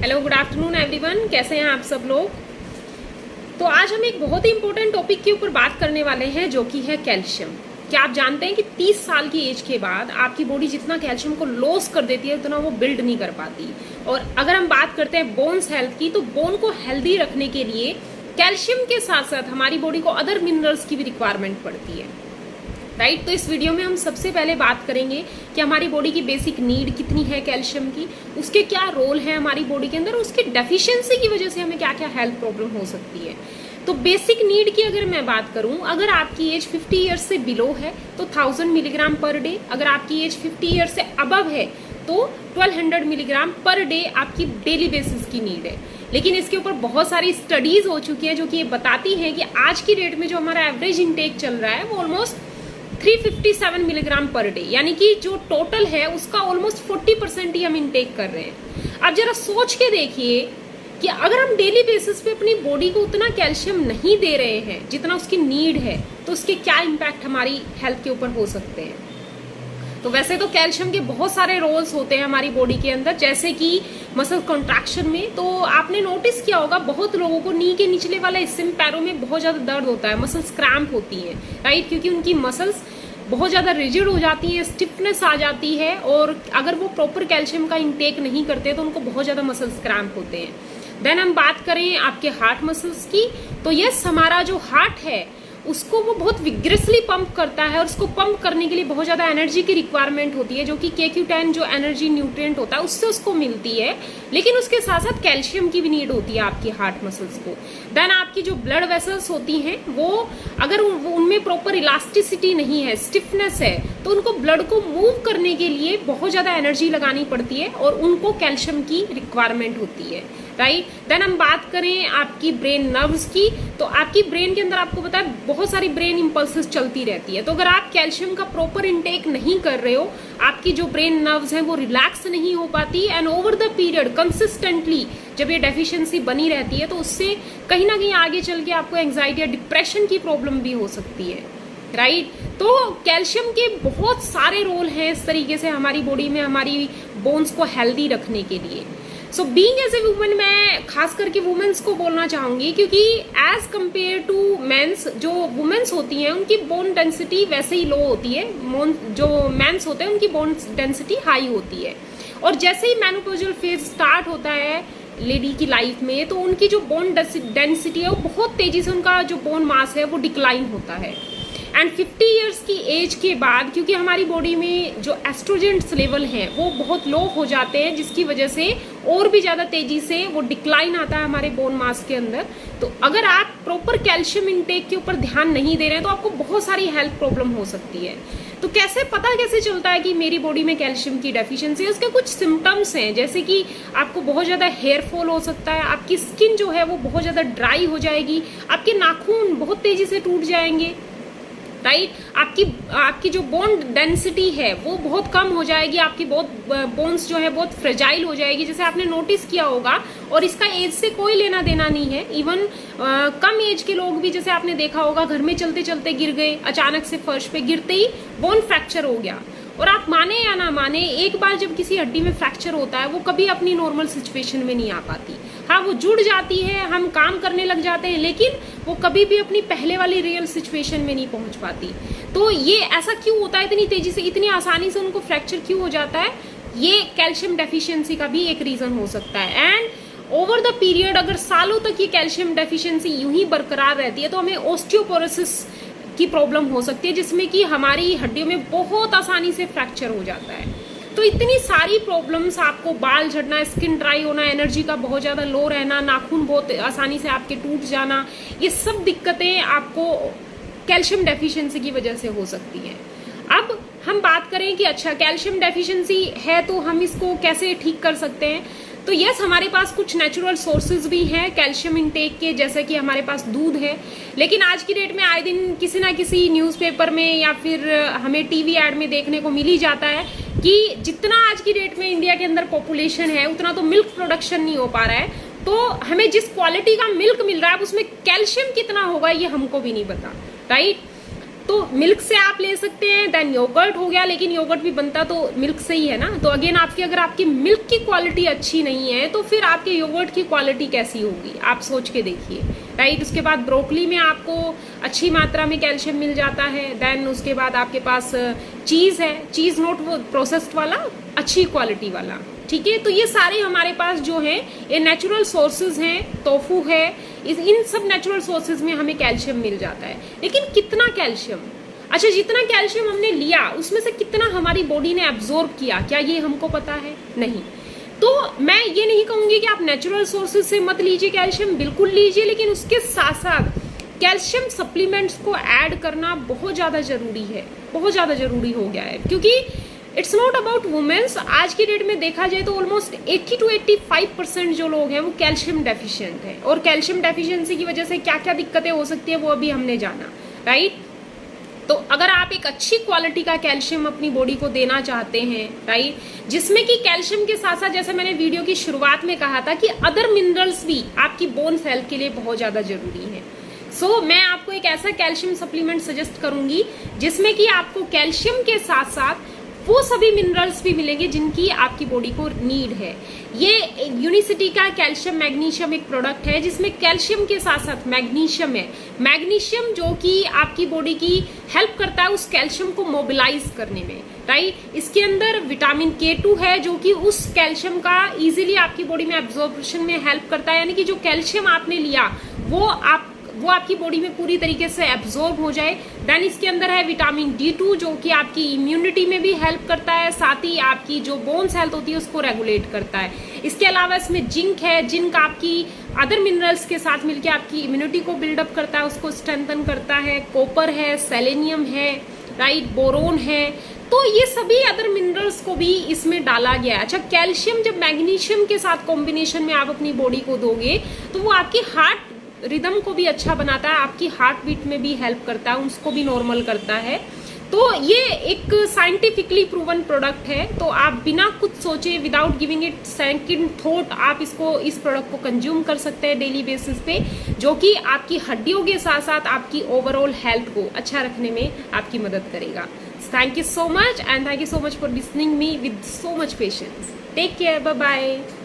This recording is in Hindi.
Hello, good afternoon everyone. कैसे हैं आप सब लोग। तो आज हम एक बहुत ही इंपॉर्टेंट टॉपिक के ऊपर बात करने वाले हैं, जो कि है कैल्शियम। क्या आप जानते हैं कि 30 साल की एज के बाद आपकी बॉडी जितना कैल्शियम को लॉस कर देती है उतना वो बिल्ड नहीं कर पाती। और अगर हम बात करते हैं बोन्स हेल्थ की, तो बोन को हेल्दी रखने के लिए कैल्शियम के साथ साथ हमारी बॉडी को अदर मिनरल्स की भी रिक्वायरमेंट पड़ती है, राइट। तो इस वीडियो में हम सबसे पहले बात करेंगे कि हमारी बॉडी की बेसिक नीड कितनी है कैल्शियम की, उसके क्या रोल है हमारी बॉडी के अंदर, उसके डेफिशिएंसी की वजह से हमें क्या क्या हेल्थ प्रॉब्लम हो सकती है। तो बेसिक नीड की अगर मैं बात करूं, अगर आपकी एज 50 ईयर्स से बिलो है तो 1000 मिलीग्राम पर डे, अगर आपकी एज 50 ईयर्स से अबव है तो 1200 मिलीग्राम पर डे आपकी डेली बेसिस की नीड है। लेकिन इसके ऊपर बहुत सारी स्टडीज हो चुकी है जो कि ये बताती है कि आज की डेट में जो हमारा एवरेज इंटेक चल रहा है वो ऑलमोस्ट 357 मिलीग्राम पर डे, यानी कि जो टोटल है उसका ऑलमोस्ट 40% ही हम इनटेक कर रहे हैं। अब जरा सोच के देखिए कि अगर हम डेली बेसिस पे अपनी बॉडी को उतना कैल्शियम नहीं दे रहे हैं जितना उसकी नीड है, तो उसके क्या इम्पैक्ट हमारी हेल्थ के ऊपर हो सकते हैं। तो वैसे तो कैल्शियम के बहुत सारे रोल्स होते हैं हमारी बॉडी के अंदर, जैसे कि मसल कॉन्ट्रैक्शन में। तो आपने नोटिस किया होगा बहुत लोगों को नी के निचले वाले हिस्से में पैरों में बहुत ज्यादा दर्द होता है, मसल्स क्रैम्प होती है, राइट, क्योंकि उनकी मसल्स बहुत ज्यादा रिजिड हो जाती है, स्टिफनेस आ जाती है, और अगर वो प्रॉपर कैल्शियम का इंटेक नहीं करते तो उनको बहुत ज्यादा मसल्स क्रैम्प होते हैं। देन हम बात करें आपके हार्ट मसल्स की, तो यस, हमारा जो हार्ट है उसको वो बहुत विग्रेसली पंप करता है, और उसको पंप करने के लिए बहुत ज्यादा एनर्जी की रिक्वायरमेंट होती है, जो कि KQ10 जो एनर्जी न्यूट्रिएंट होता है उससे उसको मिलती है। लेकिन उसके साथ साथ कैल्शियम की भी नीड होती है आपकी हार्ट मसल्स को। देन आपकी जो ब्लड वेसल्स होती हैं वो अगर उनमें प्रॉपर इलास्टिसिटी नहीं है, स्टिफनेस है, तो उनको ब्लड को मूव करने के लिए बहुत ज्यादा एनर्जी लगानी पड़ती है और उनको कैल्शियम की रिक्वायरमेंट होती है, राइट। देन हम बात करें आपकी ब्रेन नर्व्स की, तो आपकी ब्रेन के अंदर आपको पता है बहुत सारी ब्रेन इंपल्सेस चलती रहती है। तो अगर आप कैल्शियम का प्रॉपर इंटेक नहीं कर रहे हो, आपकी जो ब्रेन नर्व्स हैं वो रिलैक्स नहीं हो पाती, and over the period consistently जब ये डेफिशिएंसी बनी रहती है तो उससे कहीं ना कहीं आगे चल के आपको एंग्जाइटी या डिप्रेशन की प्रॉब्लम भी हो सकती है, राइट। तो कैल्शियम के बहुत सारे रोल हैं इस तरीके से हमारी बॉडी में हमारी बोन्स को हेल्दी रखने के लिए। So being as a woman, मैं खास करके वुमेन्स को बोलना चाहूंगी, क्योंकि एज कंपेयर टू मेंस, जो वुमेन्स होती हैं उनकी बोन डेंसिटी वैसे ही लो होती है, जो मेंस होते हैं उनकी बोन डेंसिटी हाई होती है। और जैसे ही मेनोपॉजल फेज स्टार्ट होता है लेडी की लाइफ में, तो उनकी जो बोन डेंसिटी है वो बहुत तेजी से, उनका जो बोन मास है वो डिक्लाइन होता है। एंड 50 इयर्स की एज के बाद, क्योंकि हमारी बॉडी में जो एस्ट्रोजेंट्स लेवल हैं वो बहुत लो हो जाते हैं, जिसकी वजह से और भी ज़्यादा तेजी से वो डिक्लाइन आता है हमारे बोन मास के अंदर। तो अगर आप प्रॉपर कैल्शियम इंटेक के ऊपर ध्यान नहीं दे रहे हैं तो आपको बहुत सारी हेल्थ प्रॉब्लम हो सकती है। तो कैसे चलता है कि मेरी बॉडी में कैल्शियम की डेफिशिएंसी है, उसके कुछ सिम्टम्स हैं, जैसे कि आपको बहुत ज़्यादा हेयर फॉल हो सकता है, आपकी स्किन जो है वो बहुत ज़्यादा ड्राई हो जाएगी, आपके नाखून बहुत तेजी से टूट जाएंगे, राइट। आपकी जो बोन डेंसिटी है वो बहुत कम हो जाएगी, आपकी बहुत बोन्स जो है बहुत फ्रेजाइल हो जाएगी, जैसे आपने नोटिस किया होगा। और इसका एज से कोई लेना देना नहीं है, इवन कम एज के लोग भी, जैसे आपने देखा होगा, घर में चलते चलते गिर गए, अचानक से फर्श पे गिरते ही बोन फ्रैक्चर हो गया। और आप माने या ना माने, एक बार जब किसी हड्डी में फ्रैक्चर होता है वो कभी अपनी नॉर्मल सिचुएशन में नहीं आ पाती। हाँ, वो जुड़ जाती है, हम काम करने लग जाते हैं, लेकिन वो कभी भी अपनी पहले वाली रियल सिचुएशन में नहीं पहुंच पाती। तो ये ऐसा क्यों होता है, इतनी तेजी से, इतनी आसानी से उनको फ्रैक्चर क्यों हो जाता है? ये कैल्शियम डेफिशिएंसी का भी एक रीजन हो सकता है। एंड ओवर द पीरियड अगर सालों तक ये कैल्शियम डेफिशिएंसी यूं ही बरकरार रहती है तो हमें ऑस्टियोपोरोसिस की प्रॉब्लम हो सकती है, जिसमें कि हमारी हड्डियों में बहुत आसानी से फ्रैक्चर हो जाता है। तो इतनी सारी प्रॉब्लम्स, आपको बाल झड़ना, स्किन ड्राई होना, एनर्जी का बहुत ज़्यादा लो रहना, नाखून बहुत आसानी से आपके टूट जाना, ये सब दिक्कतें आपको कैल्शियम डेफिशिएंसी की वजह से हो सकती हैं। अब हम बात करें कि अच्छा, कैल्शियम डेफिशिएंसी है तो हम इसको कैसे ठीक कर सकते हैं। तो यस, हमारे पास कुछ नेचुरल सोर्सेज भी हैं कैल्शियम इंटेक के, जैसे कि हमारे पास दूध है। लेकिन आज की डेट में आए दिन किसी ना किसी न्यूज़पेपर में या फिर हमें टीवी एड में देखने को मिल ही जाता है कि जितना आज की डेट में इंडिया के अंदर पॉपुलेशन है उतना तो मिल्क प्रोडक्शन नहीं हो पा रहा है। तो हमें जिस क्वालिटी का मिल्क मिल रहा है उसमें कैल्शियम कितना होगा ये हमको भी नहीं पता, राइट। तो मिल्क से आप ले सकते हैं, देन योगर्ट हो गया, लेकिन योगर्ट भी बनता तो मिल्क से ही है ना। तो अगेन आपकी अगर आपकी मिल्क की क्वालिटी अच्छी नहीं है तो फिर आपके योगर्ट की क्वालिटी कैसी होगी, आप सोच के देखिए, राइट। उसके बाद ब्रोकली में आपको अच्छी मात्रा में कैल्शियम मिल जाता है। देन उसके बाद आपके पास चीज़ है, चीज़ नॉट वो प्रोसेस्ड वाला, अच्छी क्वालिटी वाला, ठीक है। तो ये सारे हमारे पास जो है ये नेचुरल सोर्सेज हैं, टोफू है, इन सब नेचुरल सोर्सेज में हमें कैल्शियम मिल जाता है। लेकिन कितना कैल्शियम, अच्छा जितना कैल्शियम हमने लिया उसमें से कितना हमारी बॉडी ने एब्जॉर्ब किया, क्या ये हमको पता है? नहीं। तो मैं ये नहीं कहूंगी कि आप नेचुरल सोर्सेज से मत लीजिए कैल्शियम, बिल्कुल लीजिए, लेकिन उसके साथ साथ कैल्शियम सप्लीमेंट्स को ऐड करना बहुत ज़्यादा जरूरी है, बहुत ज़्यादा जरूरी हो गया है। क्योंकि इट्स नॉट अबाउट वुमेन्स, आज की डेट में देखा जाए तो ऑलमोस्ट 80 to 85% जो लोग हैं वो कैल्शियम डेफिशिएंट हैं। और कैल्शियम डेफिशिएंसी की वजह से क्या क्या दिक्कतें हो सकती है वो अभी हमने जाना, राइट। तो अगर आप एक अच्छी क्वालिटी का कैल्शियम अपनी बॉडी को देना चाहते हैं, राइट, जिसमें कि कैल्शियम के साथ साथ, जैसे मैंने वीडियो की शुरुआत में कहा था कि अदर मिनरल्स भी आपकी बोन्स हेल्थ के लिए बहुत ज्यादा जरूरी है। सो मैं आपको एक ऐसा कैल्शियम सप्लीमेंट सजेस्ट करूंगी जिसमें कि आपको कैल्शियम के साथ साथ वो सभी मिनरल्स भी मिलेंगे जिनकी आपकी बॉडी को नीड है। ये यूनिसिटी का कैल्शियम मैग्नीशियम एक प्रोडक्ट है जिसमें कैल्शियम के साथ साथ मैग्नीशियम है। मैग्नीशियम जो कि आपकी बॉडी की हेल्प करता है उस कैल्शियम को मोबिलाइज करने में, राइट। इसके अंदर विटामिन K2 है जो कि उस कैल्शियम का इजीली आपकी बॉडी में एब्जॉर्प्शन में हेल्प करता है, यानी कि जो कैल्शियम आपने लिया वो आपकी बॉडी में पूरी तरीके से एब्जॉर्ब हो जाए। देन इसके अंदर है विटामिन D2 जो कि आपकी इम्यूनिटी में भी हेल्प करता है, साथ ही आपकी जो बोन्स हेल्थ होती है उसको रेगुलेट करता है। इसके अलावा इसमें जिंक है, जिंक आपकी अदर मिनरल्स के साथ मिलकर आपकी इम्यूनिटी को बिल्डअप करता है, उसको स्ट्रेंथन करता है। कॉपर है, सेलेनियम है, राइट, बोरोन है। तो ये सभी अदर मिनरल्स को भी इसमें डाला गया है। अच्छा, कैल्शियम जब मैग्नीशियम के साथ कॉम्बिनेशन में आप अपनी बॉडी को दोगे तो वो आपकी हार्ट रिदम को भी अच्छा बनाता है, आपकी हार्ट बीट में भी हेल्प करता है, उसको भी नॉर्मल करता है। तो ये एक साइंटिफिकली प्रूवन प्रोडक्ट है। तो आप बिना कुछ सोचे, without giving it second thought, आप इस प्रोडक्ट को कंज्यूम कर सकते हैं डेली बेसिस पे, जो कि आपकी हड्डियों के साथ साथ आपकी ओवरऑल हेल्थ को अच्छा रखने में आपकी मदद करेगा। Thank you so much and thank you so much for listening me with so much patience. Take care, bye bye.